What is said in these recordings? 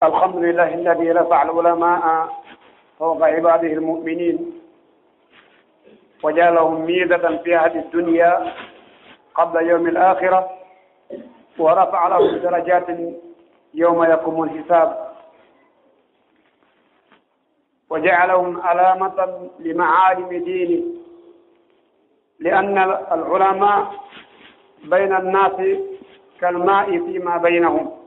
الحمد لله الذي رفع العلماء فوق عباده المؤمنين وجعلهم ميزة في هذه الدنيا قبل يوم الآخرة، ورفع لهم درجات يوم يقوم الحساب، وجعلهم علامة لمعالم دينه، لأن العلماء بين الناس كالماء فيما بينهم،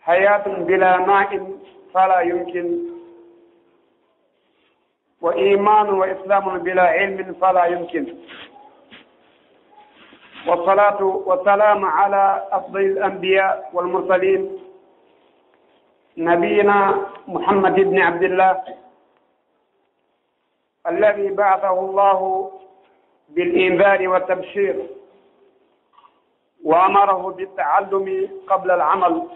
حياة بلا ماء فلا يمكن، وإيمان وإسلام بلا علم فلا يمكن. والصلاة والسلام على أفضل الأنبياء والمرسلين نبينا محمد بن عبد الله الذي بعثه الله بالإنذار والتبشير، وأمره بالتعلم قبل العمل،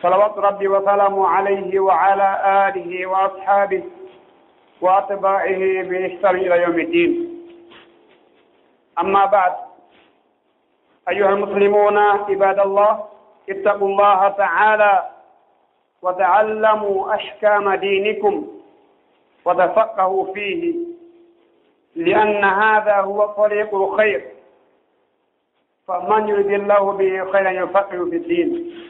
صلوات ربي وسلامه عليه وعلى آله وأصحابه وأتباعه بإحسان إلى يوم الدين. أما بعد، أيها المسلمون عباد الله، اتقوا الله تعالى وتعلموا أحكام دينكم وتفقهوا فيه، لأن هذا هو طريق الخير، فمن يريد الله به خيرا يفقه في الدين.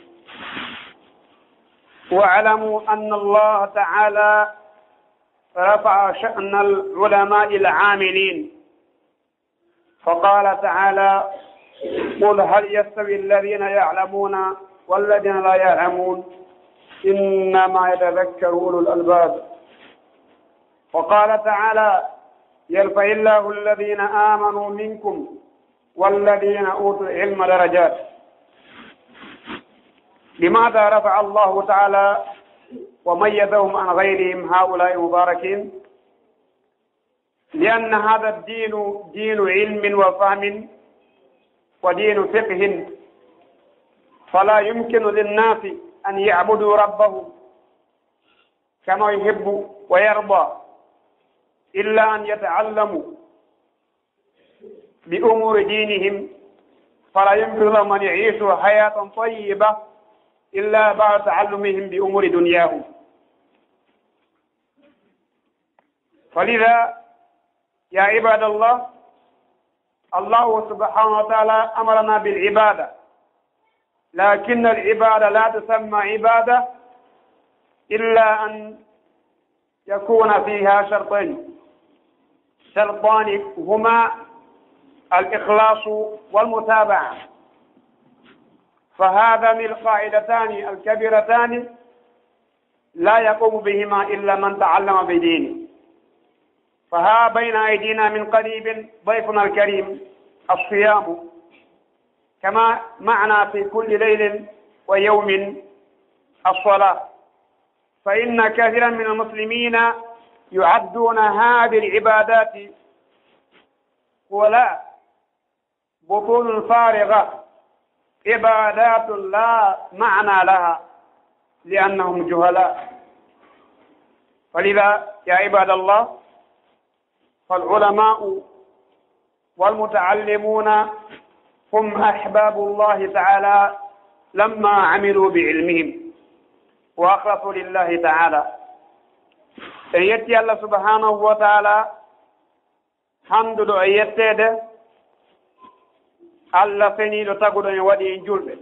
واعلموا أن الله تعالى رفع شأن العلماء العاملين، فقال تعالى: قل هل يستوي الذين يعلمون والذين لا يعلمون إنما يتذكر أولو الألباب. وقال تعالى: يرفع الله الذين آمنوا منكم والذين أوتوا العلم درجات. لماذا رفع الله تعالى وميزهم عن غيرهم هؤلاء المباركين؟ لأن هذا الدين دين علم وفهم ودين فقه، فلا يمكن للناس أن يعبدوا ربهم كما يحب ويرضى إلا أن يتعلموا بأمور دينهم، فلا يمكن لهم أن يعيشوا حياة طيبة إلا بعد تعلمهم بأمور دنياهم. فلذا يا عباد الله، الله سبحانه وتعالى أمرنا بالعبادة، لكن العبادة لا تسمى عبادة إلا أن يكون فيها شرطان هما الإخلاص والمتابعة، فهذان القاعدتان الكبيرتان لا يقوم بهما إلا من تعلم بدينه. فها بين أيدينا من قريب ضيفنا الكريم الصيام، كما معنا في كل ليل ويوم الصلاة، فإن كثيرا من المسلمين يعدون هذه العبادات ولا بطون فارغة، عبادات لا معنى لها لأنهم جهلاء. فلذا يا عباد الله، فالعلماء والمتعلمون هم أحباب الله تعالى لما عملوا بعلمهم وأخلصوا لله تعالى. يتي الله سبحانه وتعالى حمد دو يتede Allah feniɗo taguɗo e waɗi en julɓe,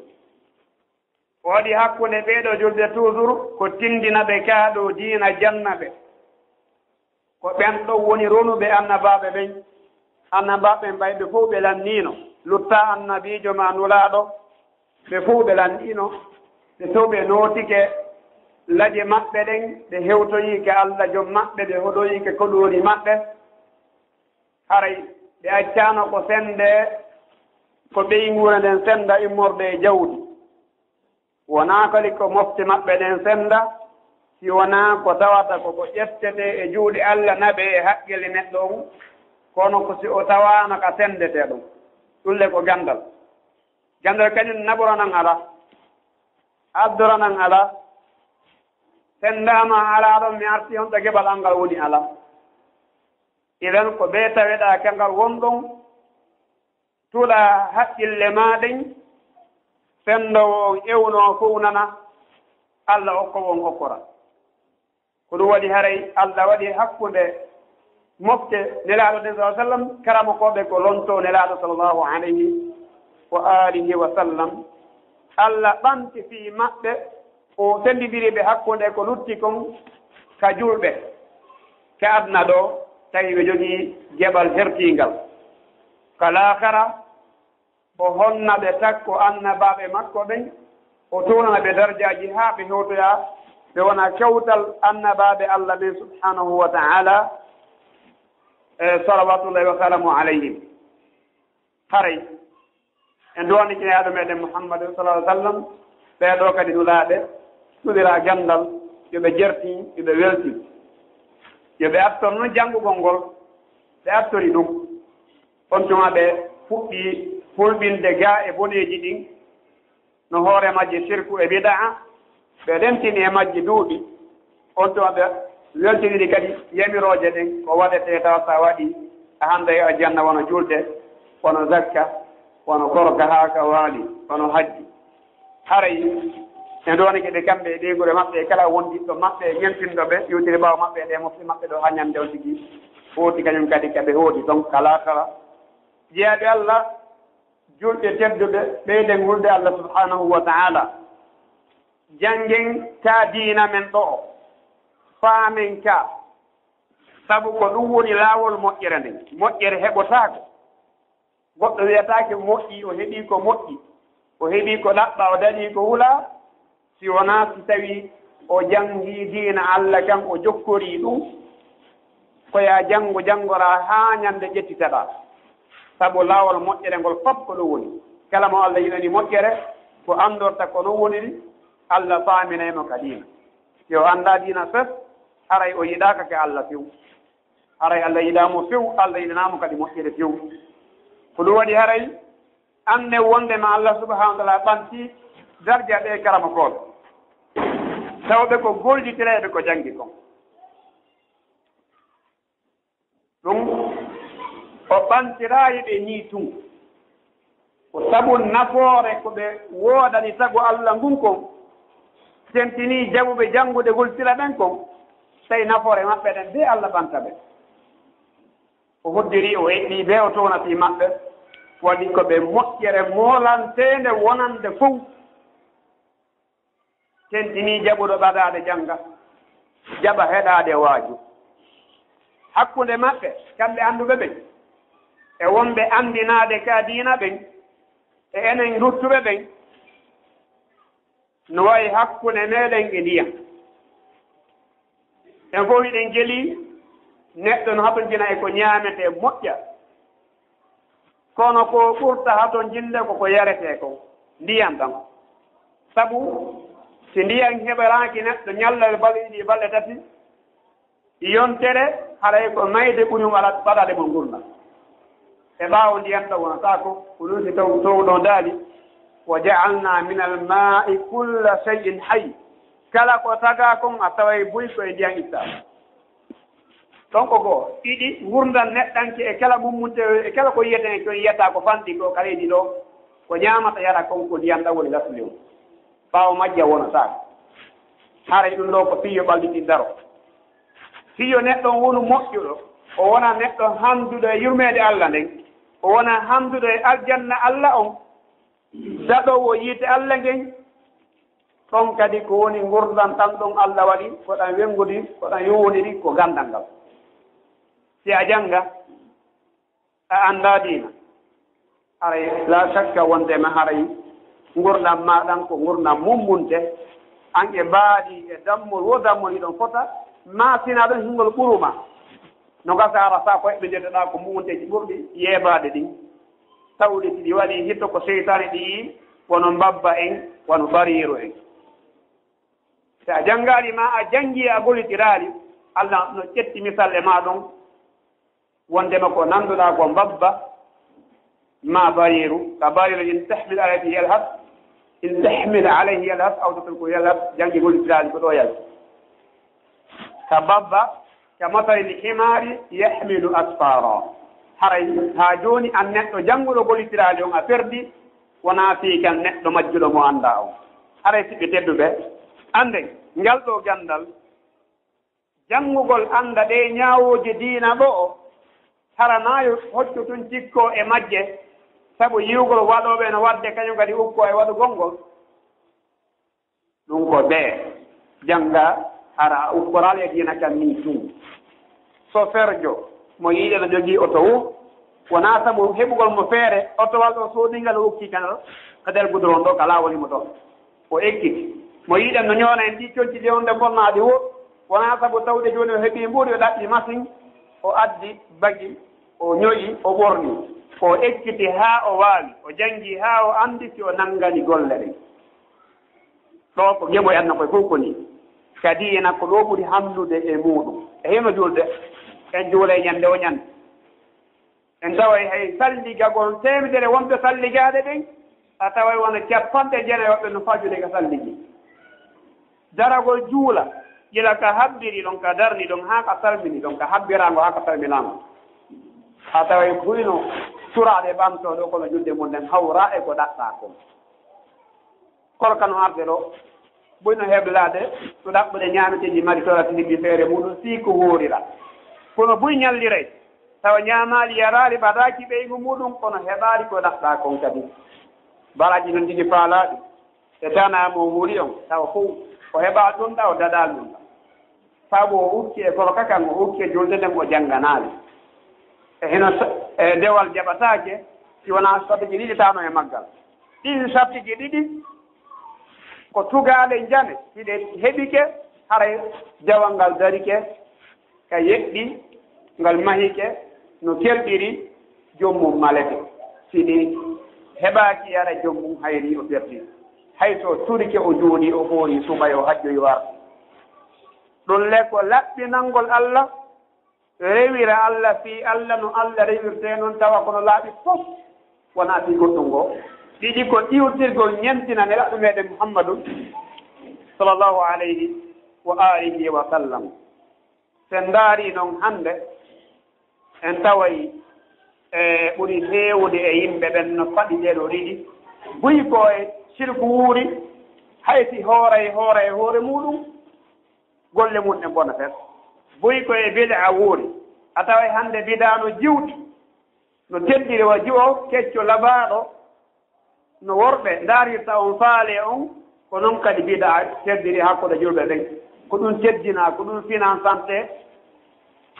o waɗi hakkunde ɓeeɗo julɓe toujours ko tindina ɓe kaaɗo diina janna ɓe, ko ɓen ɗo woni ronuɓe annabaɓe ɓen. Annabaɓe mbayɓe fof ɓe lanniino, lutta annabiijo ma nulaaɗo ɓe fof ɓe lanniino, ɓe fof ɓe nootike laƴe maɓɓe ɗen, ɓe hewtoyiike Allah jom maɓɓe, ɓe hoɗoyiike koɗoori maɓɓe, haray ɓe accaano ko sende ko ɓeyi nguura nden senda immorde e jawdi. wonaa kadi ko mofte maɓɓe ɗen senda, si wonaa ko tawata koko ƴettete e juuɗe Allah naɓe e haqqille neɗɗo on, kono ko si o tawaano ka sendete ɗum, ɗulle ko gandal. Gandal kañum naɓoranan ala, addoranan ala, sendaama alaa ɗon mi arti on ɗo geɓal angal woni ala. Idan ko ɓee taweɗaa kangal wonɗon tuɗa haqqille maɗen fendowo on ewno fof nana Allah okko won okkora ko ɗum waɗi haray Allah waɗi hakkunde mofte nelaaɗo de sa sallam karama koɓe ko lonto nelaaɗo sallllahu alayhi wa alihi wa sallam Allah ɓamti fii maɓɓe o sendidiri ɓe hakkunde ko lutti kon ka julɓe ke adna ɗo tawi ɓe jogii geɓal hertingal kalakara o honna ɓe takko annabaɓe makko ɓen o tunana ɓe darjaji haa ɓe hewtoya ɓe wona kewtal annabaɓe Allah ɓen subhanahu wa ta'ala salawatullahi wa salamu alayhim haray en duwani kineyaɗo meɗen Muhammadu sallallahu alih w sallam ɓeeɗo kadi ɗulaaɓe ɗuɗira gandal yoɓe jerti yoɓe welti yoɓe artor noon janngugol ngol ɓe artori ɗum on tuma ɓe fuɗɗi fulɓinde ga e boneeji ɗin no hoore majje sirku e bidaa ɓe lentini e majje duuɓi on tuma ɓe weltiniri kadi yamirooje ɗen ko waɗete taw sa waɗi a hannda yo aljanna wono julde wono zakka wono korka haa ka waali wono hajji haray e ɗoonike ɓe kamɓe e ɗeygure maɓɓe e kala wondiɗɗo maɓɓe e ñentinɗo ɓe iwtiri ɓaawa maɓɓe e ɗe mofti maɓɓe ɗo haa ñande o tigi hooti kañum kadi kaɓe hooti donc kala kala jeyaɓe Allah julɓe tedduɓe ɓeyden hulde Allah subhanahu wa ta'ala janngen ta diina men ɗo o faamen ka sabu ko ɗum woni laawol moƴƴere nden moƴƴere heɓotaako goɗɗo wiyataake moƴƴi o heɓii ko moƴƴi o heɓii ko ɗaɓɓa o dañii ko hula si wonaa si tawii o janngii diina Allah kan o jokkorii ɗum koya janngoraa haa ñannde ƴettitaɗaa sabu laawol moƴƴere ngol fof ko ɗum woni kala mo Allah yiɗani moƴƴere ko anndorta ko ɗum woniri Allah faaminaymo ka diina si o anndaa diina fof haray o yiɗaaka ke Allah few haray Allah yiɗaamo few Allah yiɗanaamo kadi moƴƴere few ko ɗum waɗi haray anne wonde ma Allah subahanahu wa taala ɓanti darja ɗe karama kooɓe tawɓe ko gollitireeɓe ko janngi kon ɗum o ɓantiraayi ɓe nii tun ko sabu nafoore ko ɓe woodani sago Allah ngun kon tentinii jaɓuɓe janngude goltira ɓen kon tawi nafoore maɓɓe ɗen be Allah ɓanta ɓe o hoddiri o heɗɗii be o towna fii maɓɓe waɗi ko ɓe moƴƴere moolanteende wonande fof tentinii jaɓuɗo ɓadaade jannga jaɓa heɗaade waaju hakkunde maɓɓe kamɓe annduɓe ɓen e wonɓe anndinaade ka diina ɓen e enen ruttuɓe ɓen no wayi hakkunde meeɗen e ndiyam en fof iɗen jelii neɗɗo no hatojina e ko ñaametee moƴƴa kono ko ɓurta haton jinde koko yaretee ko ndiyam ɗam sabu si ndiyam heɓeraaki neɗɗo ñallal balɗe ɗiɗi balɗe tati yontere haray ko mayde ɓuñum ala ɓaɗade mo ngurna e ɓaawo ndiyam ɗo wonataako ko luusi taw towɗo ndaali wa ja'alna min alma'i kulla shay'in hayy kala ko tagaa kon a taway buy koye ndiyam ittaa ɗon ko goo ɗiɗi ngurdan neɗɗanke e kala mummunte e kala ko yiyeten ko yiyata ko fanɗi ko kaleeɗi ɗo ko ñaamata yara kon ko ndiyam ɗam woni lasli o ɓaawo majja wonotaako haray ɗum ɗo ko fiyo ɓalliɗi daro fiyo neɗɗon wonu moƴƴuɗo o wona neɗɗo handuɗo e yurmeede Allah nden o wona handuɗo e aljanna Allah on daɗowo yiite Allah ngen ɗon kadi ko woni ngurdan tan ɗon Allah waɗi koɗan wenngudi koɗan yowodiri ko gandal ngal si a jannga a annda diina haray la sakka wondema haray ngurdam maɗan ko ngurdam mummunte an e mbaaɗi e dammol wo dammol iɗon fota ma sina ɗon hingol ɓuruma no gasa ara sa ko heɓe ndeteɗa ko mummunteji ɓurɗi yeebaade ɗin tawɗi ɗi waɗi hitto ko seytane ɗi wono mbabba en wono bariiru en so a janngaali ma a janngii a gollitiraali Allah no ƴetti misal e ma ɗon wondema ko nannduɗaa ko mbabba ma bariiru ka bariiru in tahmil alayhi yalhas in tahmil alayhi yalhas aw tatruku yalhas janngi gollitiraali ko ɗo yal ka mbabba ka masali lhimari yahmilu asfara haray haa jooni an neɗɗo jannguɗo gollitiraali on a perdi wonaa fii kan neɗɗo majjuɗo mo anndaa o haray siɓɓe tedduɓe annde ngal ɗo ganndal janngugol annda ɗe ñaawooji diina ɗo o haranaayo hoccu tun cikkoo e majje sabu yiwgol waɗooɓe no waɗde kañum kadi ukkoo e waɗugol ngol ɗum ko ɓee jannga hara ukkoral e diina kan ni tun so ferjo mo yiiɗe no jogii oto wu wonaa sabu heɓugol mo feere otowal ɗo soodingal o ukkii kanal ko nder goudron ɗo ka laawolimo ɗon o ekkiti mo yiiɗen no ñoona en ɗi colci ɗi onde bonnaaɗi wo wonaa sabu tawde jooni o heɓii mbuuri o ɗaɓɓi machine o addi bagi o ñoƴi o ɓorni o ekkiti haa o waawi o janngii haa o anndi si o nanngani golle ɗen ɗo ko geɓo enna koye fof ko ni kadi ena ko ɗo ɓuri hamlude e muɗum e heno julde en juula e ñannde o ñannde en taway hay salligagol temedere wonɓe salligaaɗe ɗen a taway wona capanɗe jenayoɓɓe no fajude ka salligi daragol juula gila ka habbiri ɗon ka darni ɗon haa ka salmini ɗon ka habbiraango haa ka salminaango a taway buyno suraaɗe ɓamtooɗo kono julde mum nden hawra e ko ɗaɗɗaa kon kolo kano arde ɗo buyno heblaade to ɗaɓɓude ñaameteeji mari torati himɓi feere muɗum sii ko hoorira kono buy ñalliray tawa ñaamaali yaraali ɓadaaki ɓeygu muɗum kono heɓaali ko ɗaɗɗaa kon kadi baraji noon tigi faalaaɗi e danaamo wuri on tawa fof o heɓaa ɗum ɗa o daɗaal ɗum ɗa sabu o ukki e kolo kakan o ukki e julde nden o jannganaali e heno e ndewal jaɓataake si wonaa sattiji ɗiɗi taano e maggal ɗin sattiji ɗiɗi ko tugaale jane hiɗe heɓike haray dewal ngal darike ka yeɗɗi ngal mahike no kelɗiri jommum malete siɗi heɓaaki yara jommum hayri o perdi hay so turike o juuɗi o hoori subay o hajjoyi warta ɗum le ko laɓɓinalngol Allah rewira Allah fii Allah no Allah rewirtee noon tawa kono laaɓi fof wonaa fii goɗɗum ngoo ɗiɗi ko ɗiwtirgol ñentina ne laɓɓe meeɗen Muhammadu sallllahu alayhi wa alihi wa sallam sen ndaari noon hannde en taway e ɓuri heewde e yimɓe ɓen no faɗi ɗeɗo ɗiɗi buyi ko e sirku wuuri hayti hoore muɗum golle mum ɗe bona fen buyi ko e bida wuuri a taway hannde bida no jiwti no teddiri wa jiwo kecco labaaɗo no worɓe ndaarirta on faale on ko noon kadi bida teddiri hakkude julɓe ɓen ko ɗum teddina ko ɗum financante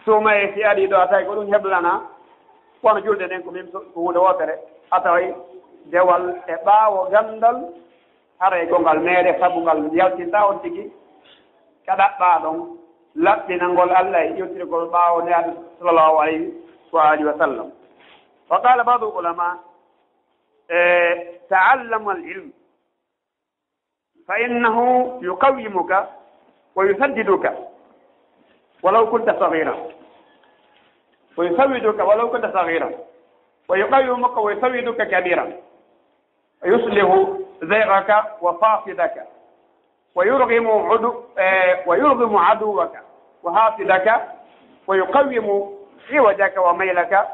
suumaye si aɗi ɗo a tawi ko ɗum heblana kono julde ɗen ko min ko hunde wotere a taway dewal e ɓaawo ganndal haray gongal meere sabu ngal yaltinta on tigi ka ɗaɓɓaa ɗon laɓɓinalngol Allah e ƴewtirgol ɓaawo ne aɗa sallllahu alayhi wa alihi wa sallam wa qala badu ulama ta'allamu al-ilm fa innahu yuqawwimuka wa yusaddiduka ولو كنت صغيرا ويسودك ولو كنت صغيرا ويقيمك ويسودك كبيرا ويصلح زيغك وفاسدك ويرغم عدوك وحاسدك ويقوم عوجك وميلك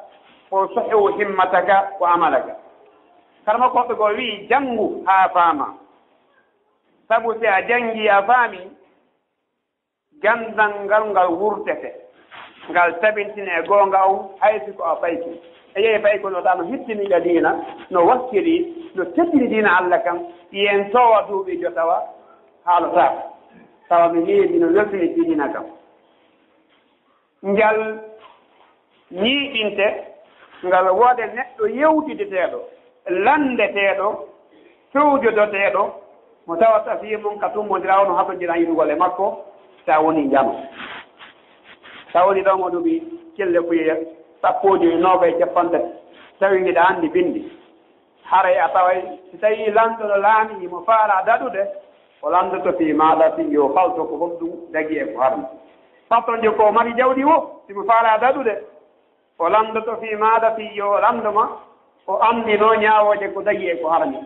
ويصحح همتك وعملك كما قلت قوي جنgu ha fama sabu si a jangi a faami gandal ngal wurtete ngal tabintine e goonga on haysi ko a fayki e yehi fayi ko no ɗa no hittiniɗa diina no wakkiri no teddini diina Allah kan yen towa duuɓijo tawa haalotaka tawa mi heewi no weltini diina kam ngal ñiiɗinte ngal woode neɗɗo yewtideteeɗo landeteeɗo fewjodoteeɗo mo tawata fii mum ka tummodira ono hatojira yidugol e makko sa woni jama sa woni ɗo mo ɗuɓi kelle kuye sappojo e noogay capantati tawi mbiɗa anndi bindi haray a taway si tawi lanɗoɗo laami mo faala daɗude o landoto fii maɗa fi yo falto ko fof ɗum dagi e ko harmi patronjo ko mari jawɗi wo simo faala daɗude o landoto fii maɗa fi yo landoma o anndino ñaawoje ko dagi e ko harmi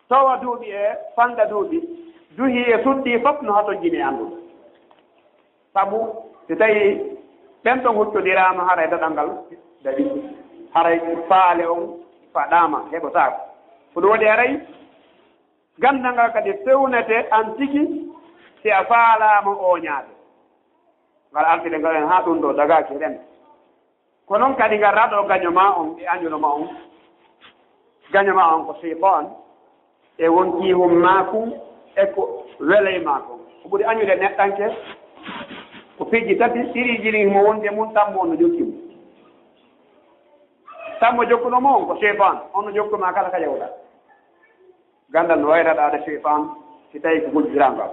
towa duuɓi e fanɗa duuɓi duhi e suɗɗi fof no hatojjini anndude sabu si tawi ɓen ɗon huccodiraama haray daɗal ngal daɗi haray faale on faɗama heɓotako ko ɗum waɗi aray gandal ngal kadi fewnete an tigi si a faalama oñaade ngal artide ngal en ha ɗum ɗo dagaki ren ko noon kadi ngal raɗo gañoma on e añunoma on gañoma on ko cheytan e wonki hum makum e ko welay makum ko ɓuri añude neɗɗanke ko pijji tati ɗiɗi jiri mo wonde mum tammo on no jokkimo tammo jokkunomo on ko cheytan on no jokkuma kala ka yewɗa gandal no wayraɗa aɗa cheytan si tawi ko gujjirangal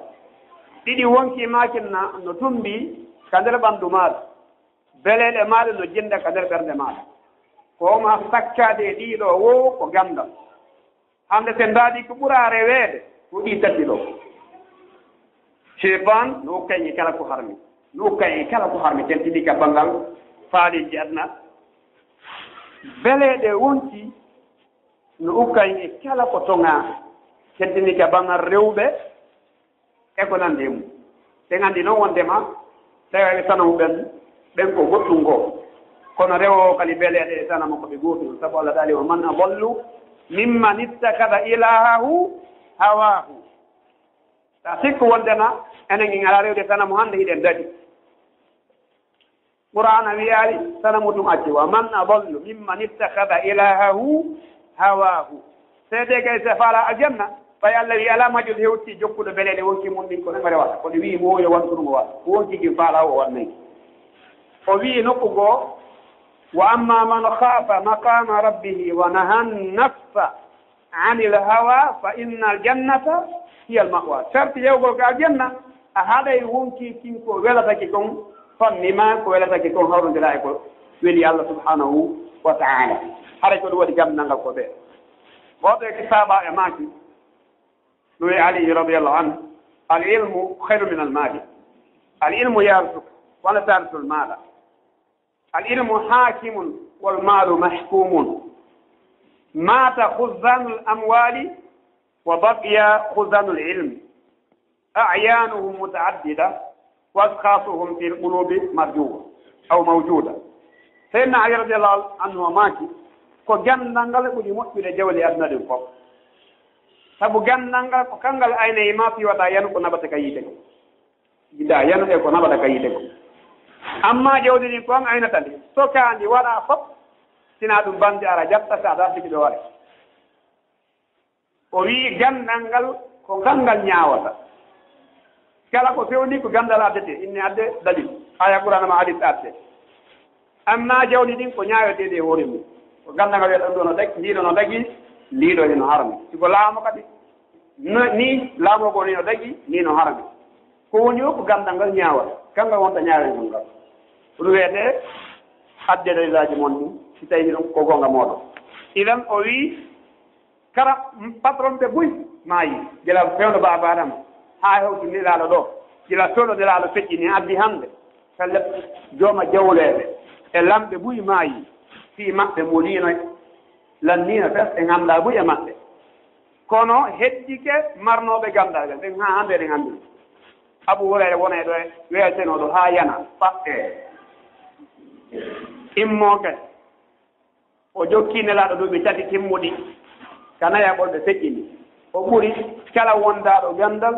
ɗiɗi wonki makinna no tumbi ka nder ɓanndu maɗa beleɗe maɗa no jinda ka nder ɓernde maɗa ko ma sakkade e ɗiɗo wo ko gandal hande sen daaɗi ko ɓura reweede ko ɗi tati ɗo cheytan no ukkay e kala ko harmi no ukkay e kala ko harmi ten ɗiɗi ka banngal faaliji adna beleɗe wonki no ukkay e kala ko toŋa teddini ka banngal rewɓe e ko nande mum te anndi noon wondema tawi sanamu ɓen ko goɗɗum ngoo kono rewowo kadi beleɗe e sanama ko ɓe gootum sabu Allah taali o man adallu mimman ittakada ilahahu hawahu ta sikku wondema enen en ala rewde sanamu hannde hiɗen daɗi qur'ana wiyaari sanamu ɗum acci wa man adallu mimman ittakada ilahahu hawahu seede kay se faala aljanna ɓay Allah wi ala majjude hewti jokkuɗo beleɗe wonki mum ɗin ko ɗum rewata kono wi mooyo wantuɗum o waɗa ko wonkiki faala o wannay o wi nokku goo wa amma man khafa maqama rabbihi wa naha nafsa anil hawa fa inna aljannata hiya almawa sarti yewgol ko aljanna a haɗay wonki kin ko welatake kon fannima ko welatake kon hawrodira e ko weli Allah subhanahu wa ta'ala haɗa ko ɗum waɗi gamnangal ko ɓe woɓe ko saaba e maaki ɗum e ali radiallahu anhu al ilmu khayru min al mali al ilmu yarsuk wala tarsul mala al ilmu hakimun wal malu mahkumun mata khuzanu al amwali wa baqiya khuzanu al ilm a'yanuhum mutaaddida wa ashkhasuhum fi al qulubi marjuwa aw mawjuda sayyidina ali radiallahu anhu maaki ko gandal ngal ɓuri moƴƴude jawle aduna ɗin fof sabu gandal ngal ko kangal ayne e ma fiwata yanu ko naɓata ka yiite ko jiɗa yanu e ko naɓata ka yiite ko amma jawdi ɗin ko an aynata ndi sokandi waɗa fof sina ɗum bande ara jaɓtata aɗa sigi ɗo waɗe o wi gandal ngal ko ngal ñawata kala ko fewni ko gandal addete inni adde dalil aya qur'anama hadis atte amma jawdi ɗin ko ñaweteɗe e hoore mum ko gandal ngal wiyaɗa ɗum ɗo no dagi ndiɗo no dagi ndiɗo ino harmi siko laamo kadi ni laamogo ni no dagi ni no harmi ko woni o ko gandal ngal ñaawata kangal wonta ñaawegol ngal ɗum wiyete adde dalilaji mon ɗum si tawi ɗum ko gonga moɗon idan o wi kala patron ɓe boyi maayi gila fewno baba adama ha hewti nelaɗo ɗo gila fewno nelaɗo feƴƴini addi hande kalle jooma jawleɓe e lamɓe boyi maayi fi maɓɓe mo liinoy lanndiino fes e nganndaa buy e maɓɓe kono heddike marnooɓe ganndaal ɓe ɗen haa hannde eɗen anndi Abu Hurayra wonee ɗo e weetenoo ɗo haa yana faɓɓee immooke o jokkii nelaaɗo duuɓi tati timmuɗi kanaya ɓolɓe feƴƴini o ɓuri kala wondaaɗo ganndal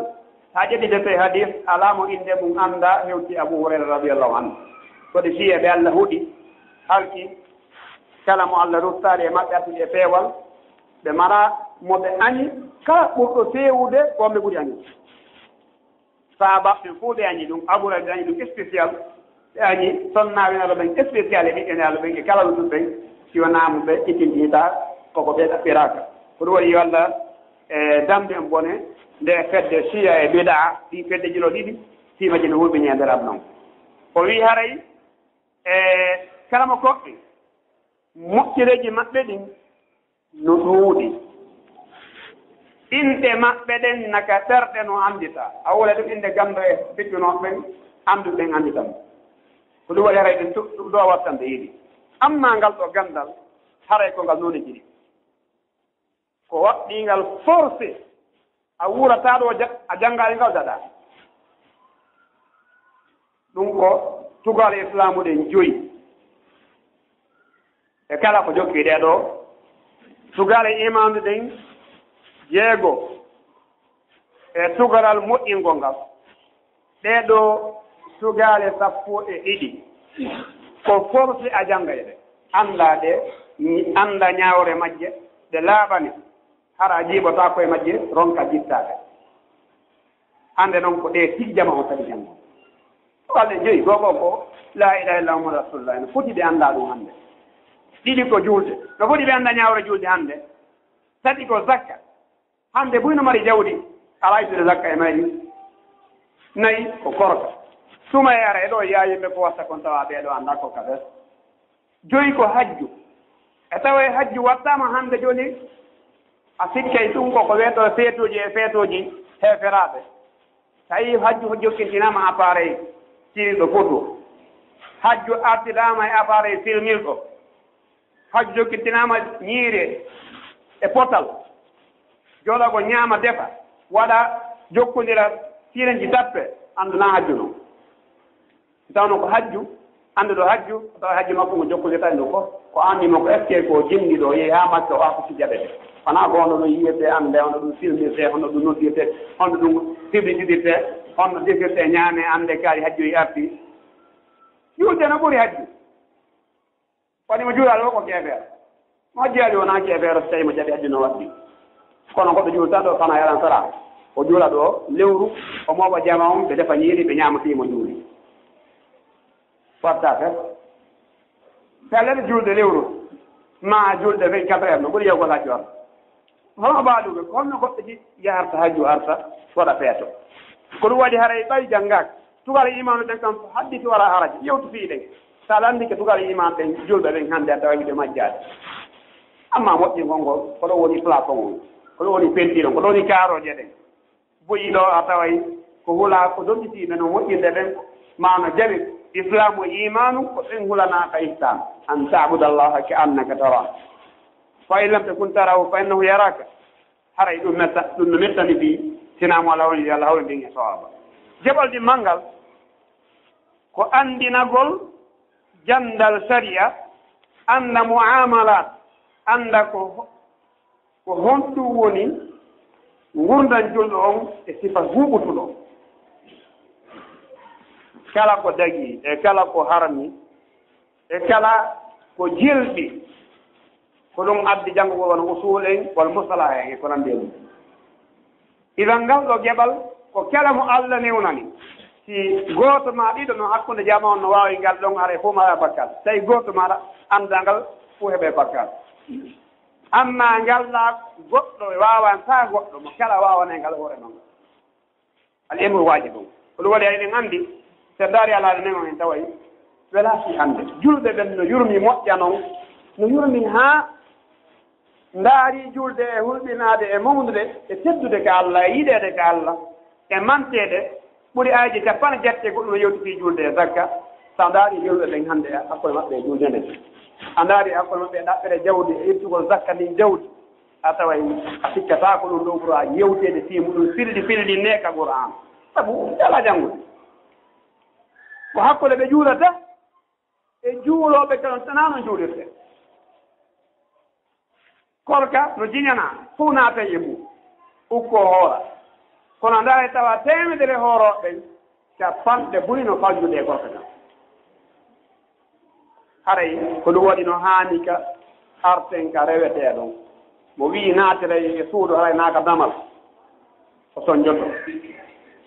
haa ƴeɗidete hadis alaa mo innde mum annda hewti Abu Hurayra radiallahu anhu koɗe fiye ɓe Allah huɗi halki kala mo Allah ruttaade e maɓɓe artude e peewal ɓe mara mo ɓe añi kala ɓurɗo feewude ko ɓe ɓuri añi saabaɓe fuu ɓe añi ɗum abura ɓe añi ɗum spécial ɓe añi sonnaawinaɗo ɓen spécial e ɓiɓɓeneaɗo ɓen e kala ɗum ɓen siwanaamu ɓe ittintita koko ɓe ɗaɓɓiraka ko ɗum waɗi yo Allah e damde en bone nde fedde siya e bidaa ɗi fedde jilo ɗiɗi timaji no huɓini e nder aduna o wi haray e kala mo koɓɓe moƴƴireji maɓɓe ɗin no ɗuuɗi inde maɓɓe ɗen naka ɓerɗe no anndita a wole ɗum inde gannda e ɓiɓɓinooɓe ɓen annduɓe ɓen annditamo ko ɗum waɗi haray ɗin ɗum ɗo wattande yiɗi amma ngal ɗo ganndal haray ko ngal noone jiɗi ko waɗɗingal forcé a wurata ɗo a janngaali ngal daɗa ɗum ko tugal islamu ɗen joyi e kala ko jokki ɗe ɗo sugale imanu ɗen jeego e tugaral moƴƴingo ngal ɗeɗo sugale sappo e ɗiɗi ko forti a jangayde anda ɗe anda ñawre majje ɗe laaɓani hara jiiɓota koye majje ronka jittade hande noon ko ɗe tig jama on tagi jango walde joyi gogo ko la ilaha illallah muhammadu rasulullah no foti ɓe anda ɗum hande ɗiɗi ko julde no foti ɓe anda ñawre julde hande tati ko zakka hande buyno mari jawdi ala itude zakka e mayri nayi ko korka suma e ara eɗo yiya yimɓe ko watta kon tawa ɓeɗo anda ko kabes joyi ko hajju e tawa e hajju wattama hande joni a sikkay ɗum koko weeto feetuji e feetuji heferaɓe tawi hajju ko jokkintinama appareil siriɗo photo hajju artirama e appareil filmirɗo hajju jokkintinama ñiiri e potal joɗa ko ñaama defa waɗa jokkodira sirenji tappe anduna hajju noon tawno ko hajju ande ɗo hajju tawa hajju makko ngo jokkodirtani ɗo fof ko andimo ko est ce que ko jimɗi ɗo yeehi ha makka o ako sijaɓe ɗe wona ko hono ɗum yiyete ande hono ɗum filmirte hono ɗum noddirte hono ɗum publicidirte hono defirte ñaame ande kaari hajju e arti juulde no ɓuri hajju woni mo juulal o ko keefeero mo hajjiyaali wona keefeero so tawi mo jaɓi hajju no waɗɗi kono goɗɗo juul tan ɗo fana yaran sara o juula ɗo lewru o mooɓa jama on ɓe defa ñiiri ɓe ñaamotimo juuli watta fes pellede julde lewru ma julde 24 heures no ɓuri yewgol hajju arta hono baaɗuɓe holno goɗɗo yaharta hajju arta waɗa feeto ko ɗum waɗi haray ɓay janngaka tugala imanu ɗen kam hadditi wara haraji yewtu fii ɗen so aɗa anndi ke tugala imanu ɗen julɓe ɓen hannde a tawa wiide majjaade amma moƴƴingol ngol ko ɗo woni plafond on ko ɗo woni pentiron ko ɗo woni kaaroje ɗen boyi ɗo a taway ko hula ko donɗitiɓe no moƴƴinde ɓen mano jaɓi islamu e imanu ko ɗen hulanaka ihsan an tabudallaha ka annaka tara fa in lam takun tarahu fa innahu yaraka haray ɗum no mettani fi sinamo ala woni allah hawri ndin e sowaba jaɓaldi manngal ko andinagol jandal sharia anda muamalat anda ko honɗum woni gurdan julɗo on e sifa huɓutuɗo kala ko dagi e kala ko harmi e kala ko jilɗi ko ɗum addi janngo ko won usul en wal musala en e ko nandi ɗum idan ngal ɗo geɓal ko kala mo allah newnani si gooto ma ɗiɗo no hakkunde jama on no wawi ngal ɗon haara fof maɗa bakkat tawi gooto maɗa anda ngal fof heeɓe bakkat amma ngalɗa goɗɗo wawan ta goɗɗo mo kala wawane ngal hoore noon al emru wajibum ko ɗum waɗi eɗen andi so daari alaade nen on en taway wela fi hannde julɓe ɓen no yurmi moƴƴa noon no yurmi haa ndaari julde e hulɓinaade e mawnude e teddude ko Allah e yiɗeede ko Allah e manteede ɓuri aaji cappanɗe jette goɗɗum no yewti fii julde e zakka so ndaari julɓe ɓen hannde hakkoye maɓɓe e julde nde a ndaari hakkoye maɓɓe e ɗaɓɓere jawdi e ittugol zakka ndin jawdi a taway a sikkata ko ɗum ɗo ɓura yewteede fii muɗum filɗi neeka Qur'an sabu ala janngude ko hakkude ɓe juulata e juulooɓe kala tana no juulirte korka no jiñana fof naata e mum ukko hoora kono ndaare tawa temedere hoorooɓe ɓen capanɗe buri no faljude e korka kam haray ko ɗum waɗi no haani ka arten ka rewetee ɗon mo wii naatira e suudu haray naaka damal o soñjoto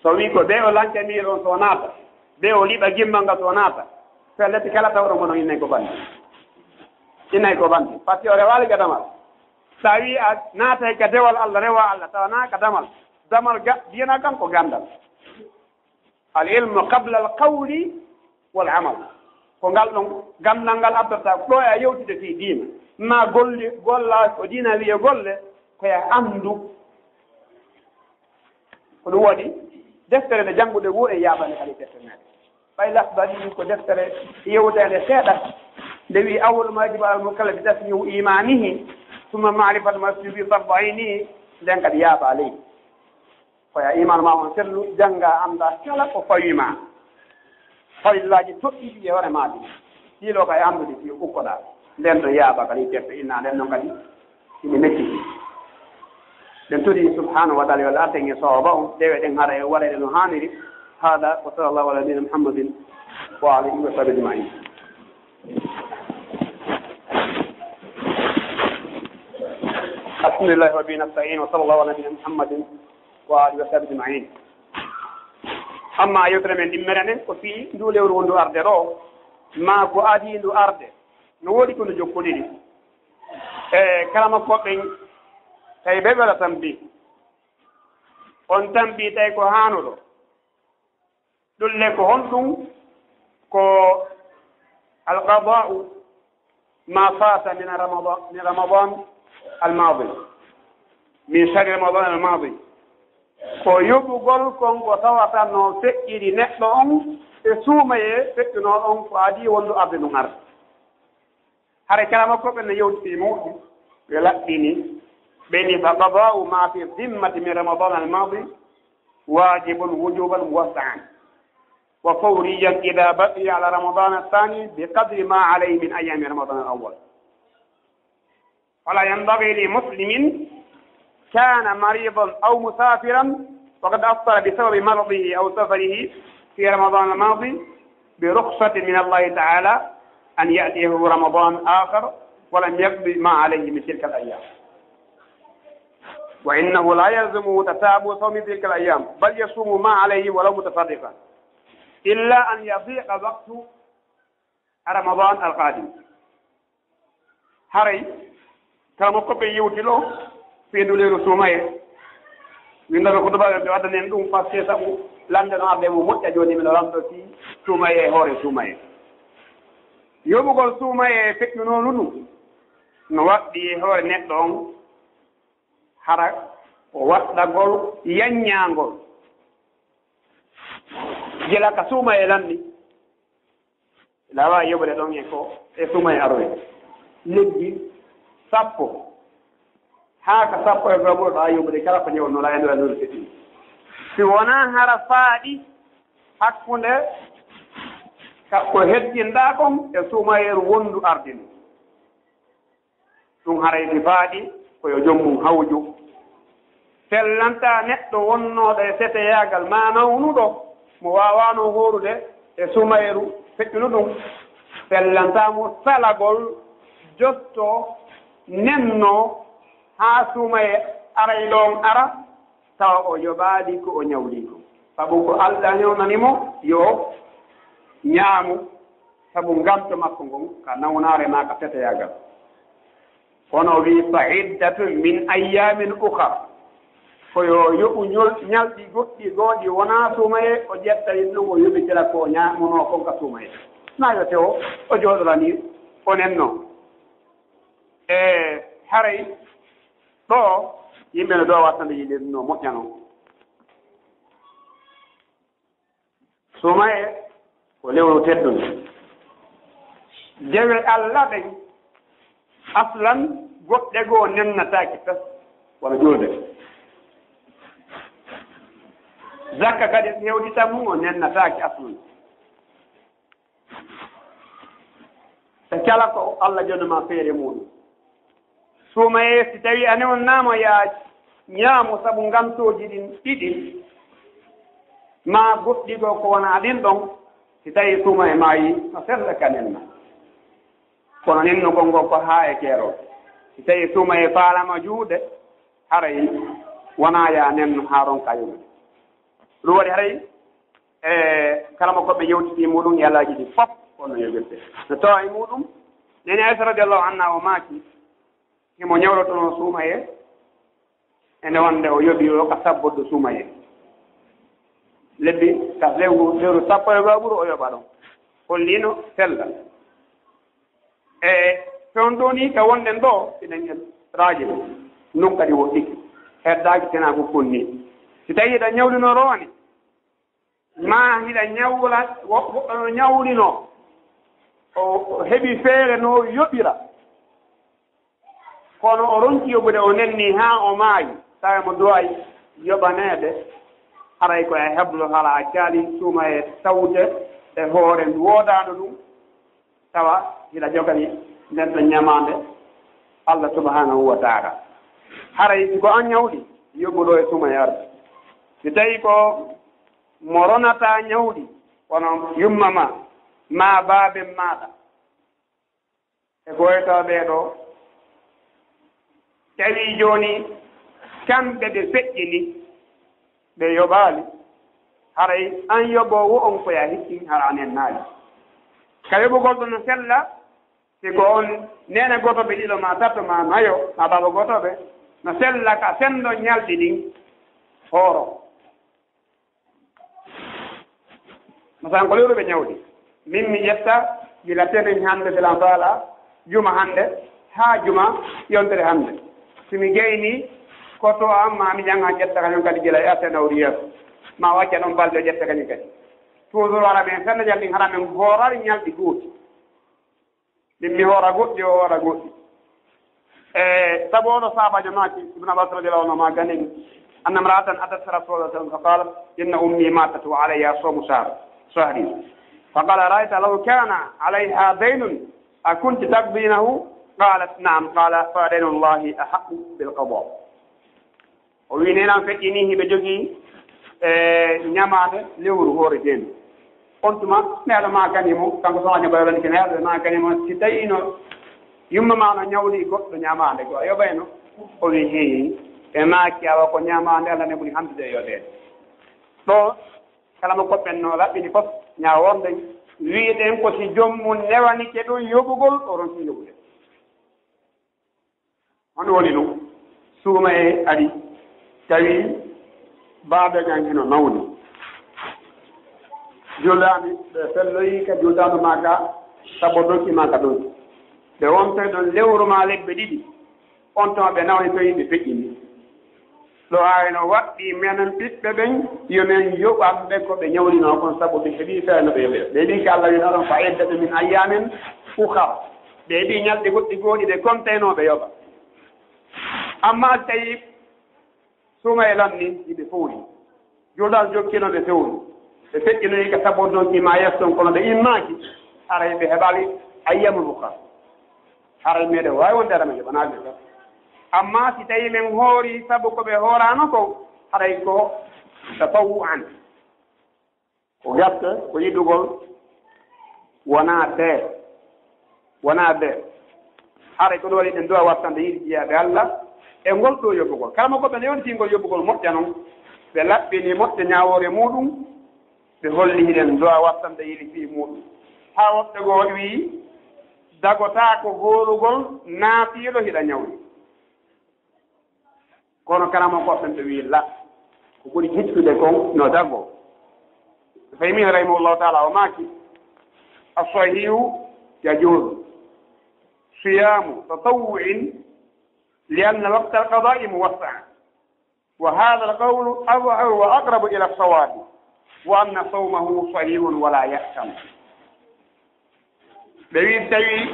so wii ko ɓe o lancanii ɗon so naata ɓe o liɓa gimmal ngal so naata fellete kala tawɗo ngono innay ko banndi innay ko banndi par ce que o rewaali ka damal so a wii a naatay ka dewal Allah rewa Allah tawana ka damal mbiyana kanko gandal al ilmu qabla al qawli wal amal ko ngal ɗon gandal ngal addata ɗo e a yewtide fii diina ma golla ko diina wiye golle koye anndu ko ɗum waɗi deftere nde janngude wo e yaaɓane kadi deftere meɗe ɓay lasbaɗi ko deftere yewtede seeɗa nde wi awol majibu al mukallafi tasmiu imanihi summa marifat masjubi farbaini nden kadi yaaɓa leydi koya iman ma on sellu jannga annda kala ko fawima fawillaji toɗɗiɗi e hoore maɗi hiilo kay anndude fi ukkoɗa nden ɗo yaaɓa kadi defte inna nden noon kadi ina metti den tudi subhanahu wa ta'ala wala tan yasaba dewe den hara e wala no haniri hada wa sallallahu ala nabiyyina muhammadin wa alihi wa sahbihi ajma'in alhamdulillah wa bihi nasta'in wa sallallahu ala nabiyyina muhammadin wa alihi wa sahbihi ajma'in amma yotre men dimmerane ko fi ndu lewru wondu arde ro ma ko adi ndu arde no wodi ko no jokkodiri kalama koɓɓe tawi ɓe ɓela tambi on tambi tawi ko hanuɗo ɗulle ko honɗum ko alqada'u ma fata min ramadan almadi min shahri ramadan almadi ko yoɓugol konko tawata no feƴƴiri neɗɗo on e suumaye feƴƴuno on ko adi wondu arde ɗum arde hare kalama koɓe no yewti muɗum ɓe laɓɓini ɓeni fa qada'u ma fi dimmati min ramadan almadi wajibun wujuban wasa'an wa fawriyan ida baqiya ala ramadan athani biqadri ma alayhi min ayami ramadan alawwal fala yanbaghi li muslimin كان مريضا أو مسافرا وقد أفطر بسبب مرضه أو سفره في رمضان الماضي برخصة من الله تعالى أن يأتيه رمضان آخر ولم يقضي ما عليه من تلك الأيام وإنه لا يلزمه تتابع صوم تلك الأيام بل يصوم ما عليه ولو متصرفا إلا أن يضيق وقت رمضان القادم هري كما قبل يوتلو في دولة رسومية winda ko duba be wadanen dum passe sabu lande no arde mo mocca joni min lamdo ci sumaye hore sumaye yobugol sumaye fekki nonu dum no waddi hore neddo on hara o waddagol yanyangol jela ka sumaye landi lawa yobode don e ko e sumaye aroy lebbi sappo haka sappo e gabo da yobde kala ko nyewno la endo no seti si wona hara faadi hakkunde ko heddinda kon e sumayer wondu ardini ɗum haraydi faadi koyo jommum hawju sellanta neɗɗo wonnoɗo e seteyagal ma nawnuɗo mo wawano horude e sumayeru feƴƴuno ɗum sellantamo salagol jotto nenno ha sumaye aray ɗon ara tawa o yoɓaali ko o ñawli ko sabu ko Allah ñawnanimo yo ñaamu sabu ngamto makko ngon ka nawnare ma ka seteyagal kono wi fa iddatun min ayamin ukhra koyo yoɓu ñalɗi goɗɗi gooɗi wona sumaye o ƴettawi ɗum o yoɓitira ko ñamuno kon ka sumaye na yote o jooɗorani onen noon e haray ɗo yimɓe no ɗo wattande yiɗirno moƴƴano sumaye ko lewru teddude dewe Allah ɗen aslan goɗɗe goo nennataki tas wona julde zakka kadi hewtitan mum o nennataki aslan e kala ko Allah jonnoma feere muɗum sumaye si tawi ane on naamo ya ñaamo sabu ngamtoji ɗin ɗiɗi ma goɗɗi ɗo ko wona ɗin ɗon si tawi sumaye maayi no sella ka nenna kono nenno gongo ko haa e keero si tawi sumaye faalama juuɗe haray wona ya nenno haa ron kayude ɗum waɗi haray e kala mo koɓe yewtiti muɗum e alaji ɗi fof onno yogirte no tawa e muɗum nene Aisha radiallahu anha o maaki himo ñawrotono suumaye ene wonde o yoɓi o ka sabboddo suumaye lebbi ka lewru sappo e ɓuuro o yoɓa ɗon hollino sella e toon ɗo ni ka wonɗen ɗo iɗen raaji ɗo ɗum kadi woɗɗiki heddaaki tena ko konni si tawi hiɗa ñawlino rowane ma hiɗa ñawla woɓɓo no ñawlino o heɓi feere no yoɓira kono o ronki yoɓude o nenni ha o maayi tawi mo duwayi yoɓaneede haray ko e heblo hala a caali suuma e tawde e hoore woodaano ɗum tawa hiɗa jogani neɗɗo ñamande Allah subhanahu wa ta'ala haray ko an ñawɗi yoɓɓuɗo e suma yarde si tawi ko mo ronata ñawɗi wono yumma ma baabe maɗa e goytoɓe ɗo tawi joni kamɓe ɓe feƴƴini ɓe yoɓaali haray an yoɓowo on koya hikki hara anen naali ka yoɓugol ɗo no sella siko on nene gotoɓe ɗiɗo ma tatto ma nayo ma baba gotoɓe no sella ka sendo ñalɗi ɗin hooro masalan ko lewruɓe ñawdi min mi ƴetta gila tenen hannde belan faala juma hannde haa juma yontere hannde somi gayni koto am ma mi janga ƴetta kañum kadi gila e artenawri yeeso ma wacca ɗon balɗe o ƴetta kañum kadi toujours wara men fenno jalɗi hara men hoorari ñalɗi gooti ɗin mi hoora goɗɗi o hoora goɗɗi e sabu oɗo saabajo maaki ibne abbas radiallahu anhu ma ganen anna mra'atan atat rasulullah sallam fa qalat inna ummi matat wa alayha sawmu shahri fa qala ra'ayta law kana alayha daynun akunti taqdinahu qalat na'am qala fa daynullahi ahqqu bil qada o wi nenan feƴƴini hiɓe jogii ñamaade lewru hooreteenu on tuma neɗo ma kanimo kanko soño ɓayrani kene heɗo ma kanimo si tawino yumma ma no ñawli goɗɗo ñamaande ko yoɓayno o wi heeyi e maaki awa ko ñamaande allah ne ɓuri hamdude e yoɗeede ɗo kala mo koɓɓenno laɓɓini fof ñaa wonde wiiɗen ko si jommum newanike ɗum yoɓugol o ronki yoɓude hono woni ɗum suuma e aɗi tawi baaɓe kan hino nawni julɗaami ɓe felloyi ka julɗaandu ma ka sabo donki ma ka ɗonki ɓe wontoy ɗon lewru ma leɓɓe ɗiɗi on ton ɓe nawni to yimɓe feƴƴini ɗo ayno waɗɗi menen ɓiɓɓe ɓen yomen yoɓamɓe ko ɓe ñawlino kon sabu ɓe heeɓi fewno ɓe yoɓe ɓe mbi ko allah wino ɗon fa eddata min ayyamen ukar ɓe mbi ñalɗi goɗɗi gooɗi ɗe contaynoɓe yoɓa amma tawi suuma e lanni yiɓe fowni julɗal jokkinoɓe fewni ɓe feƴƴinoyi ka sabo donki ma yeston kono ɓe immaaki haray ɓe heɓali ayyamul ukar haray meɗen wawi wonde aɗa men yoɓanaɓe ka amma si tawi men hoori sabu ko ɓe hoorano ko haray ko tafawu an ko gatte ko yiɗugol wona bee haray ko ɗo waɗi ɗen duwa wattande yiɗi jiyaɓe allah e ngol ɗo yoɓugol kala mo goɓɓe ne yontingol yoɓugol moƴƴa noon ɓe laɓɓini moƴƴa ñawore muɗum ɓe holli hiɗen duwa wattande yiɗi fii muɗum haa woɓɓe goo wi dagotaa ko hoorugol naafiiɗo hiɗa ñawri kono kanamo goɓɓen ɓe wi la ko ɓuri hiccude kon no dago faymi rahimahullahu taala o maaki asahihu yajuuzu siyamu tatawu'in لأن وقت القضاء موسع وهذا القول أظهر وأقرب إلى الصواب وأن صومه صحيح ولا يأثم بوي تاوي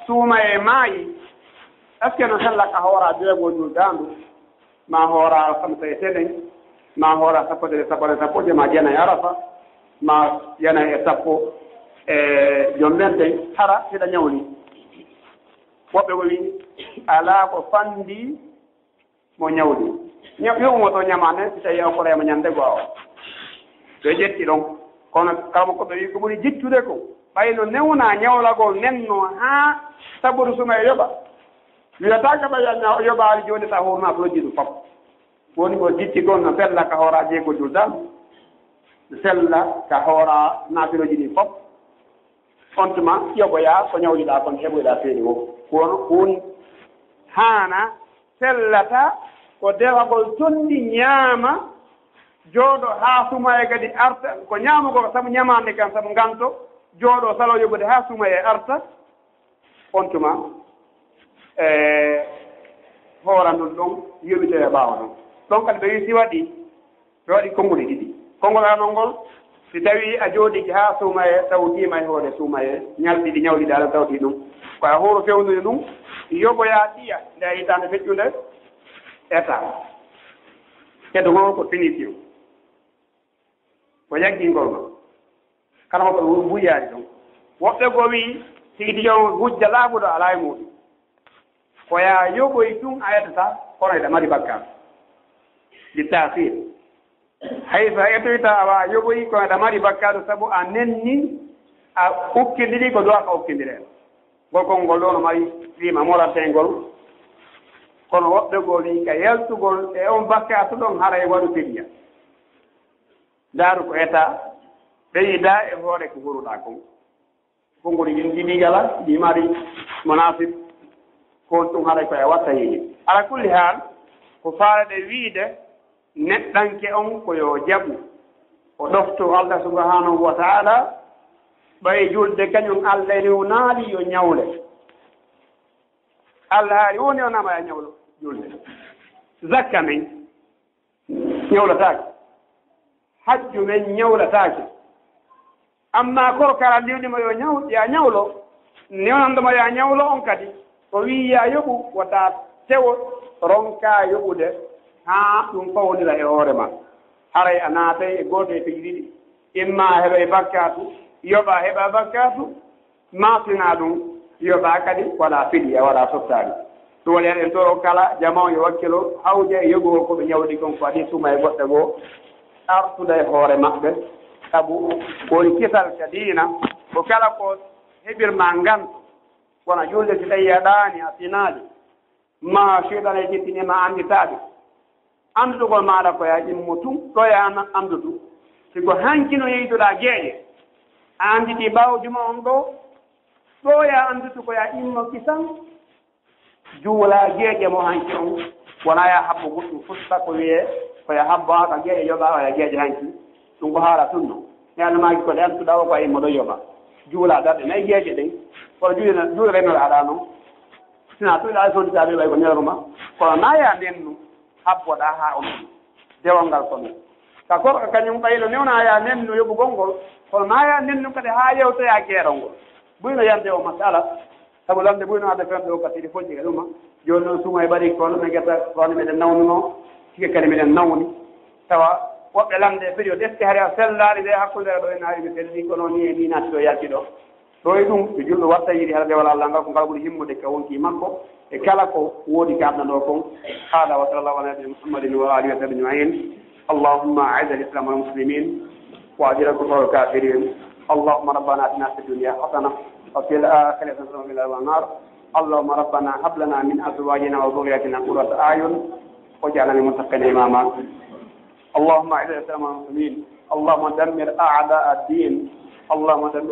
سوما ماي أسكن هلك هورا ديغو جوداندو ما هورا خمسة سنين ما هورا سبو ما جانا يعرفا ما جانا يسبو جمبنتي حرا هذا نيوني woɓɓe ko wi alaa ko fanndi mo ñawdi yoɓumo to ñamande si tawi o korema ñande goo o ɓe ƴetti ɗon kono kalmo koɓe wi ko ɓuri jittude ko ɓayno newna ñawlagol nenno haa sabude suma e yoɓa wiyata ka ɓay yoɓaali jooni sa hoorma ko lojji ɗum fof woni ko jitti gon no fella ka hoora jeego juldan no fella ka hoora naafiloji ɗi fof on tuma yoɓoya ko ñawliɗa kon heɓoyɗa feeni wo kono woni haana sellata ko dewagol tondi ñaama jooɗo haa sumaye kadi arta ko ñaamugo ko sabu ñamande kan sabu nganto jooɗo salo yoɓude haa sumaye arta on tuma hoorandol ɗon yoɓite e ɓaawa ɗon ɗon kadi ɓe wi si waɗi ɓe waɗi konnguli ɗiɗi konngol anon ngol si tawi a jooɗiki haa sumaye tawtima e hoore sumaye ñalɗiɗi ñawɗiɗi aɗa tawti ɗum koye hooro fewnude ɗum yoɓoya ɗiya nde a hitande feƴƴude état keddogol ko finition ko yaggingol ma kala ko ɓe buyaani ɗon woɓɓe goo wi tigi tijon hujja laaɓuɗo alaa e muɗum ko ya yoɓoy tun a yettata kono eɗa mari bakkar li tasir hay so a etoyta awa yoɓoyi kono eɗa mari bakkar sabu a nenni a ukkindiri ko dowa ka ukkindireen ngol ngol ɗo no mari wima moratengol kono woɓɓe goo wi ka yaltugol e on bakkatu ɗon haray waɗu fidiya daaru ko état ɓeyida e hoore ko huruɗa kon konngol yin jiɗigala ɗi mari monasib kon ɗum haray koye watta yiɗi ala kulli haal ko faaleɗe wiide neɗɗanke on koyo jaɓu o ɗofto Allah subhanahu wa taala ɓay julde kañum Allah rewnaali yo ñawle Allah haali woni o nama ya ñawlo julde zakka men ñawlataake hajju men ñawlataake amma korkara ndiwɗima ya ñawlo newnandoma ya ñawlo on kadi o wi ya yoɓu wata tewo ronka yoɓude haa ɗum fawnira e hoore ma haray a naatay e gooto e piiji ɗiɗi imma heɓa e bakkatu yoɓa heɓa bakkatu masina ɗum yoɓa kadi waɗa fiɗi a waɗa sottaani ɗum waɗi en toro kala jama yo wakkilo hawde e yogol ko ɓe ñawɗi kon ko waɗi suma e goɗɗe goo artuda e hoore maɓɓe sabu woni kisal ka diina ko kala ko heɓirma ngantu wona julde si tawi a ɗaani a finaaji ma seeɗan e jettinima annditaaɓe anndutugol maaɗa ko ya ƴimmo tun ɗo ya anndutu siko hankino yeyduɗa geeƴe a annditi ɓawjuma on ɗo ya anndutu ko ya ƴimmo kisan juula geeƴe mo hanki on wona ya habbo goɗɗum fusta ko wiye koya habbo haka geeƴe yoɓa oya geeƴe hanki ɗum ko haala tunno yanamaki ko ɗe annduɗa o ko a immo ɗo yoɓa juula darɗe nayi geeƴe ɗen kono juula renoɗe haɗa noon sina tuɗa sonditaɓe ɓay ko ñeruma kono naya nennu habboɗa ha on dewal ngal kono ka korka kañum ɓaylo newna ya nennu yoɓugol ngol kono naya nennu kadi ha yewtoya keerol ngol ɓuyno yande o masala sabu lamde ɓuyno adde femɓe o kasiri foƴƴi e ɗuma joni noon suma e ɓaɗi kono ɓe guetta kono meɗen nawnuno sike kadi meɗen nawni tawa woɓɓe lamde e période est ce que haari a sellali de hakkundere ɗo en haari mi selli kono ni e ni natti ɗo yalti ɗo ɗo e ɗum so julɗo watta yiɗi hara dewal Allah ngal ko ngal ɓuri himmude ka wonki makko e kala ko woodi ka adna ɗo kon hada wa sallallahu ala nabiyina muhammadin wa alihi wa sahbihi ajmain allahumma a'izz al-islam wal muslimin wa ajil al-kufar wal kafirin allahumma rabbana atina fid dunya hasana wa fil akhirati hasanatan wa qina adhaban nar اللهم ربنا هب لنا من ازواجنا وذرياتنا قرة اعين واجعلنا للمتقين اماما اللهم اعز الاسلام والمسلمين اللهم دمر اعداء الدين اللهم دمر